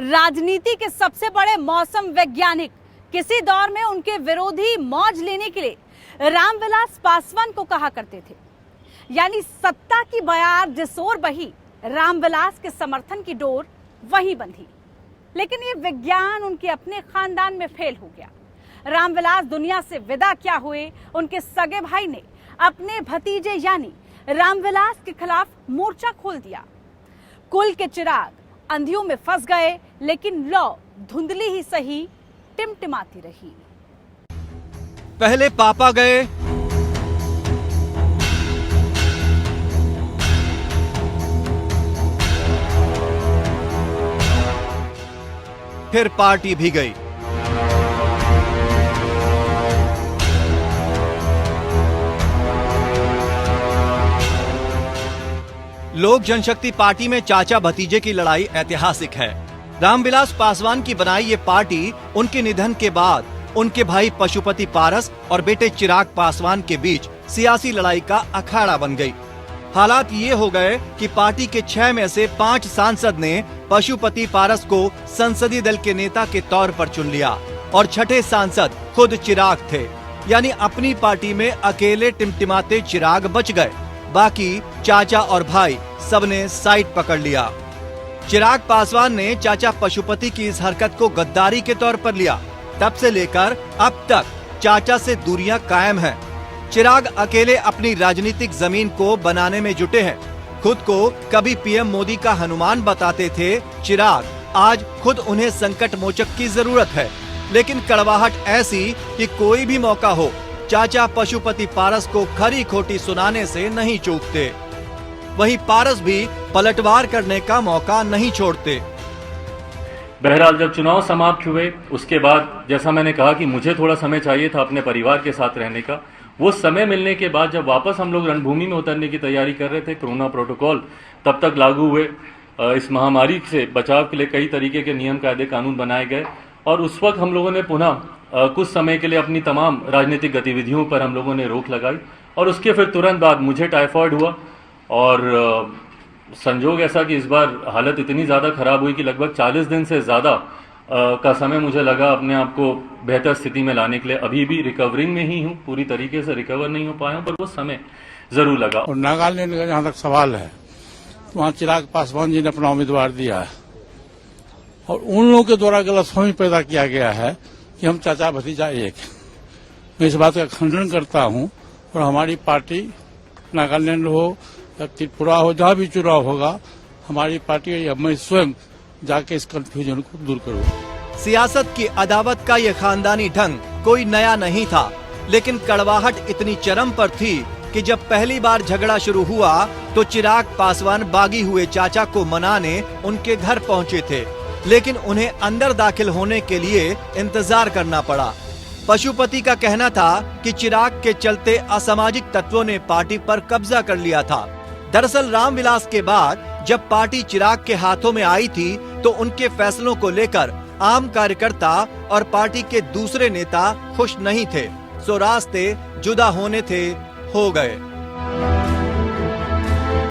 राजनीति के सबसे बड़े मौसम वैज्ञानिक किसी दौर में उनके विरोधी मौज लेने के लिए रामविलास पासवान को कहा करते थे। यानी सत्ता की बयार जिस ओर बही, रामविलास के समर्थन की डोर वहीं बंधी। लेकिन ये विज्ञान उनके अपने खानदान में फेल हो गया। रामविलास दुनिया से विदा क्या हुए, उनके सगे भाई ने अपने भतीजे यानी रामविलास के खिलाफ मोर्चा खोल दिया। कुल के चिराग अंधियों में फंस गए, लेकिन लौ धुंधली ही सही टिमटिमाती रही। पहले पापा गए, फिर पार्टी भी गई। लोक जनशक्ति पार्टी में चाचा भतीजे की लड़ाई ऐतिहासिक है। रामविलास पासवान की बनाई ये पार्टी उनके निधन के बाद उनके भाई पशुपति पारस और बेटे चिराग पासवान के बीच सियासी लड़ाई का अखाड़ा बन गई। हालात ये हो गए कि पार्टी के 6 में से 5 सांसद ने पशुपति पारस को संसदीय दल के नेता के तौर पर चुन लिया और छठे सांसद खुद चिराग थे। यानी अपनी पार्टी में अकेले टिमटिमाते चिराग बच गए, बाकी चाचा और भाई सबने साइड पकड़ लिया। चिराग पासवान ने चाचा पशुपति की इस हरकत को गद्दारी के तौर पर लिया। तब से लेकर अब तक चाचा से दूरियां कायम हैं। चिराग अकेले अपनी राजनीतिक जमीन को बनाने में जुटे हैं। खुद को कभी पीएम मोदी का हनुमान बताते थे चिराग, आज खुद उन्हें संकट मोचक की जरूरत है। लेकिन कड़वाहट ऐसी कि कोई भी मौका हो, चाचा पशुपति पारस को खरी खोटी सुनाने से नहीं चूकते। वहीं पारस भी पलटवार करने का मौका नहीं छोड़ते। बहरहाल जब चुनाव समाप्त हुए उसके बाद जैसा मैंने कहा कि मुझे थोड़ा समय चाहिए था अपने परिवार के साथ रहने का। वो समय मिलने के बाद जब वापस हम लोग रणभूमि में उतरने की तैयारी कर रहे थे, कोरोना प्रोटोकॉल तब तक लागू हुए। इस महामारी से बचाव के लिए कई तरीके के नियम कायदे कानून बनाए गए और उस वक्त हम लोगों ने पुनः कुछ समय के लिए अपनी तमाम राजनीतिक गतिविधियों पर हम लोगों ने रोक लगाई। और उसके फिर तुरंत बाद मुझे टाइफाइड हुआ और संजोग ऐसा कि इस बार हालत इतनी ज़्यादा खराब हुई कि लगभग 40 दिन से ज़्यादा का समय मुझे लगा अपने आप को बेहतर स्थिति में लाने के लिए। अभी भी रिकवरिंग में ही हूँ, पूरी तरीके से रिकवर नहीं हो पाया हूँ, पर वो समय जरूर लगा। और नागालैंड का जहाँ तक सवाल है, तो वहाँ चिराग पासवान जी ने अपना उम्मीदवार दिया है और उन लोगों के द्वारा गलतफहमी पैदा किया गया है कि हम चाचा भतीजा एक। मैं इस बात का खंडन करता हूँ और हमारी पार्टी नागालैंड हो या त्रिपुरा हो, जहाँ भी चुनाव होगा, हमारी पार्टी या मैं स्वयं जाके इस कंफ्यूजन को दूर करूँ। सियासत की अदावत का ये खानदानी ढंग कोई नया नहीं था, लेकिन कड़वाहट इतनी चरम पर थी कि जब पहली बार झगड़ा शुरू हुआ तो चिराग पासवान बागी हुए चाचा को मनाने उनके घर पहुंचे थे, लेकिन उन्हें अंदर दाखिल होने के लिए इंतजार करना पड़ा। पशुपति का कहना था कि चिराग के चलते असामाजिक तत्वों ने पार्टी पर कब्जा कर लिया था। दरअसल रामविलास के बाद जब पार्टी चिराग के हाथों में आई थी तो उनके फैसलों को लेकर आम कार्यकर्ता और पार्टी के दूसरे नेता खुश नहीं थे, सो रास्ते जुदा होने थे, हो गए।